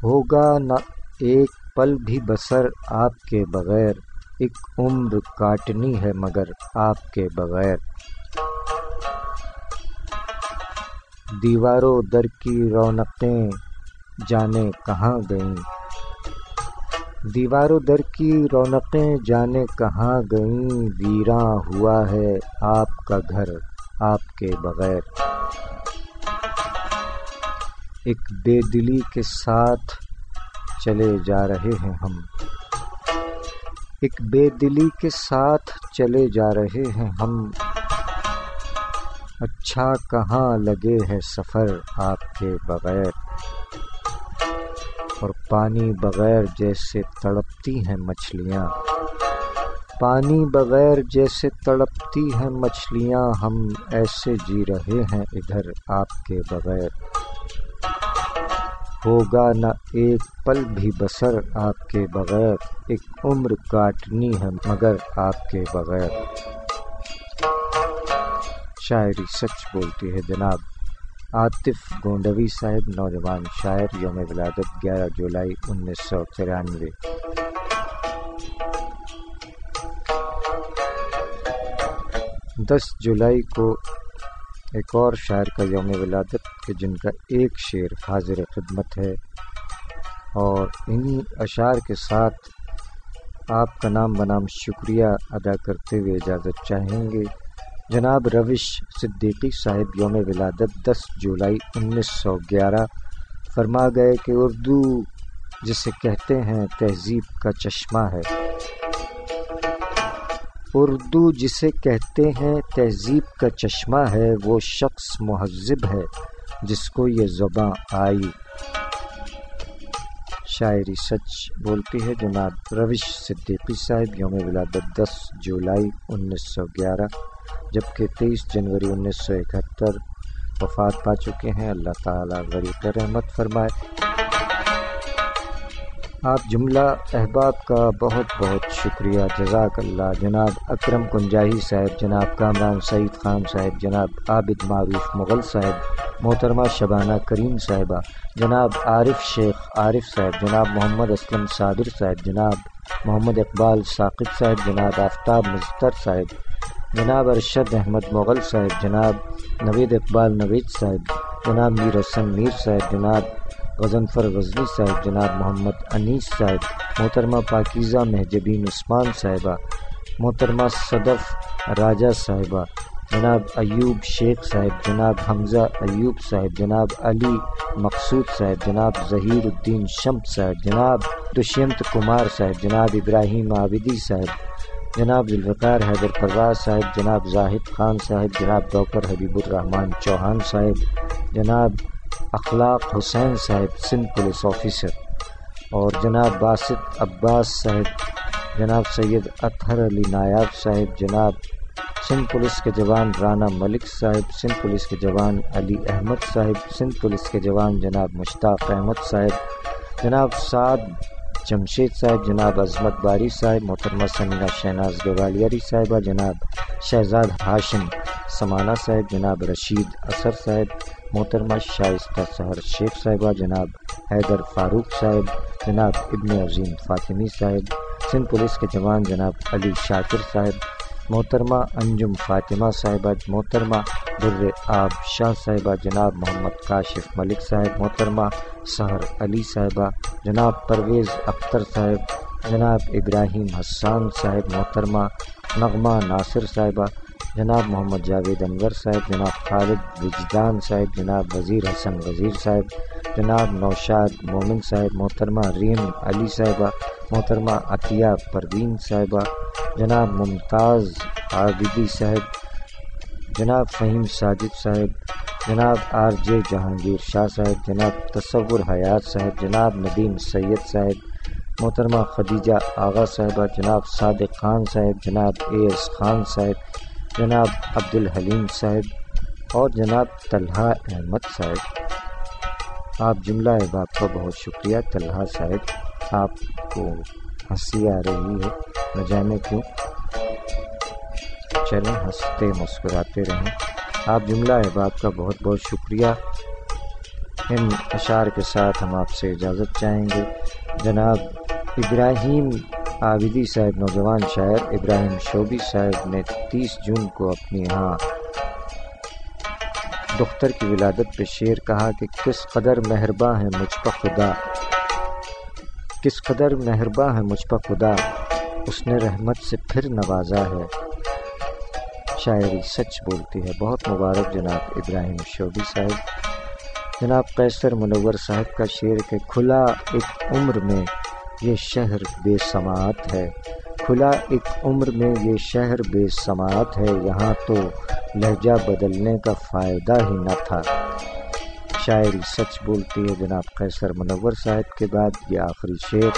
ہوگا نہ ایک پل بھی بسر آپ کے بغیر، ایک عمر کاٹنی ہے مگر آپ کے بغیر۔ دیواروں در کی رونقیں جانے کہاں گئیں، دیواروں در کی رونقیں جانے کہاں گئیں، ویراں ہوا ہے آپ کا گھر آپ کے بغیر۔ ایک بے دلی کے ساتھ چلے جا رہے ہیں ہم، ایک بے دلی کے ساتھ چلے جا رہے ہیں ہم، اچھا کہاں لگے ہے سفر آپ کے بغیر۔ اور پانی بغیر جیسے تڑپتی ہیں مچھلیاں، پانی بغیر جیسے تڑپتی ہیں مچھلیاں، ہم ایسے جی رہے ہیں ادھر آپ کے بغیر۔ ہوگا نہ ایک پل بھی بسر آپ کے بغیر، ایک عمر کاٹنی ہے مگر آپ کے بغیر۔ شاعری سچ بولتی ہے۔ جناب عاطف گونڈوی صاحب، نوجوان شاعر، یوم ولادت 11 جولائی 1993۔ 10 جولائی کو ایک اور شاعر کا یوم ولادت کہ جن کا ایک شعر حاضر خدمت ہے، اور انہی اشعار کے ساتھ آپ کا نام بنام شکریہ ادا کرتے ہوئے اجازت چاہیں گے۔ جناب روش صدیقی صاحب، یوم ولادت 10 جولائی 1911۔ فرما گئے کہ اردو جسے کہتے ہیں تہذیب کا چشمہ ہے، اردو جسے کہتے ہیں تہذیب کا چشمہ ہے، وہ شخص مہذب ہے جس کو یہ زباں آئی۔ شاعری سچ بولتی ہے۔ جناب روش صدیقی صاحب، یوم ولادت 10 جولائی 1911، جبکہ 23 جنوری 1971 وفات پا چکے ہیں۔ اللہ تعالیٰ غریق رحمت فرمائے۔ آپ جملہ احباب کا بہت بہت شکریہ، جزاک اللہ۔ جناب اکرم کنجاہی صاحب، جناب کامران سعید خان صاحب، جناب عابد معروف مغل صاحب، محترمہ شبانہ کریم صاحبہ، جناب عارف شیخ عارف صاحب، جناب محمد اسلم صابر صاحب، جناب محمد اقبال ثاقب صاحب، جناب آفتاب مظفر صاحب، جناب ارشد احمد مغل صاحب، جناب نوید اقبال نوید صاحب، جناب میر حسن میر صاحب، جناب غضنفر غزنی صاحب، جناب محمد انیس صاحب، محترمہ پاکیزہ مہجبین عثمان صاحبہ، محترمہ صدف راجہ صاحبہ، جناب ایوب شیخ صاحب، جناب حمزہ ایوب صاحب، جناب علی مقصود صاحب، جناب ظہیر الدین شمس صاحب، جناب دشینت کمار صاحب، جناب ابراہیم عابدی صاحب، جناب ذوالفقار حیدر پرواز صاحب، جناب زاہد خان صاحب، جناب ڈاکٹر حبیب الرحمان چوہان صاحب، جناب اخلاق حسین صاحب سندھ پولیس آفیسر، اور جناب باسط عباس صاحب، جناب سید اطہر علی نایاب صاحب، جناب سندھ پولیس کے جوان رانا ملک صاحب، سندھ پولیس کے جوان علی احمد صاحب، سندھ پولیس کے جوان جناب مشتاق احمد صاحب، جناب سعد جمشید صاحب، جناب عظمت باری صاحب، محترمہ سمینا شہناز گوالیاری صاحبہ، جناب شہزاد ہاشم سمانہ صاحب، جناب رشید اثر صاحب، محترمہ شائستہ سحر شیخ صاحبہ، جناب حیدر فاروق صاحب، جناب ابن عظیم فاطمی صاحب، سندھ پولیس کے جوان جناب علی شاکر صاحب، محترمہ انجم فاطمہ صاحبہ، محترمہ در آب شاہ صاحبہ، جناب محمد کاشف ملک صاحب، محترمہ سحر علی صاحبہ، جناب پرویز اختر صاحب، جناب ابراہیم حسان صاحب، محترمہ نغمہ ناصر صاحبہ، جناب محمد جاوید انور صاحب، جناب خالد وجدان صاحب، جناب وزیر حسن وزیر صاحب، جناب نوشاد مومن صاحب، محترمہ ریم علی صاحبہ، محترمہ عطیہ پروین صاحبہ، جناب ممتاز عابدی صاحب، جناب فہیم ساجد صاحب، جناب آر جے جہانگیر شاہ صاحب، جناب تصور حیات صاحب، جناب ندیم سید صاحب، محترمہ خدیجہ آغا صاحبہ، جناب صادق خان صاحب، جناب اے ایس خان صاحب، جناب عبد الحلیم صاحب اور جناب طلحہ احمد صاحب۔ آپ جملہ احباب کا بہت شکریہ۔ طلحہ صاحب، آپ کو ہنسی آ رہی ہے، نہ جانے کیوں، چلیں ہنستے مسکراتے رہیں۔ آپ جملہ احباب کا بہت بہت شکریہ۔ ان اشعار کے ساتھ ہم آپ سے اجازت چاہیں گے۔ جناب ابراہیم عابدی صاحب، نوجوان شاعر ابراہیم شوبی صاحب نے 30 جون کو اپنی یہاں دختر کی ولادت پہ شعر کہا کہ کس قدر مہرباں ہے مجھ پر خدا، کس قدر مہرباں ہے مجھ پر خدا، اس نے رحمت سے پھر نوازا ہے۔ شاعری سچ بولتی ہے۔ بہت مبارک جناب ابراہیم شوبی صاحب۔ جناب قیصر منور صاحب کا شعر کہ کھلا ایک عمر میں یہ شہر بے سماعت ہے، کھلا ایک عمر میں یہ شہر بے سماعت ہے، یہاں تو لہجہ بدلنے کا فائدہ ہی نہ تھا۔ شاعری سچ بولتی ہے جناب قیصر منور صاحب کے بعد یہ آخری شعر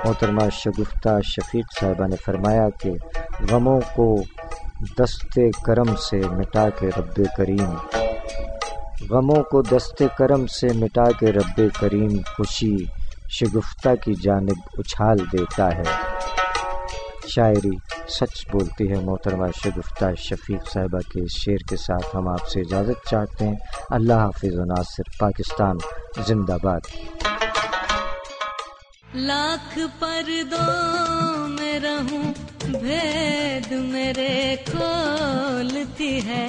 محترمہ شگفتہ شفیق صاحبہ نے فرمایا کہ غموں کو دستے کرم سے مٹا کے رب کریم، غموں کو دستے کرم سے مٹا کے رب کریم، خوشی شگفتہ کی جانب اچھال دیتا ہے۔ شاعری سچ بولتی ہے محترمہ شگفتہ شفیق صاحبہ کے اس شعر کے ساتھ ہم آپ سے اجازت چاہتے ہیں۔ اللہ حافظ و ناصر، پاکستان زندہ باد۔ لاکھ پردوں میں رہوں بھید میرے کھولتی ہے،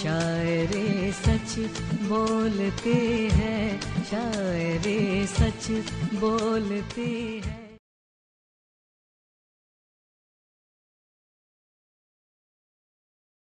شاعری سچ بولتی ہے، شاعری سچ بولتی ہے۔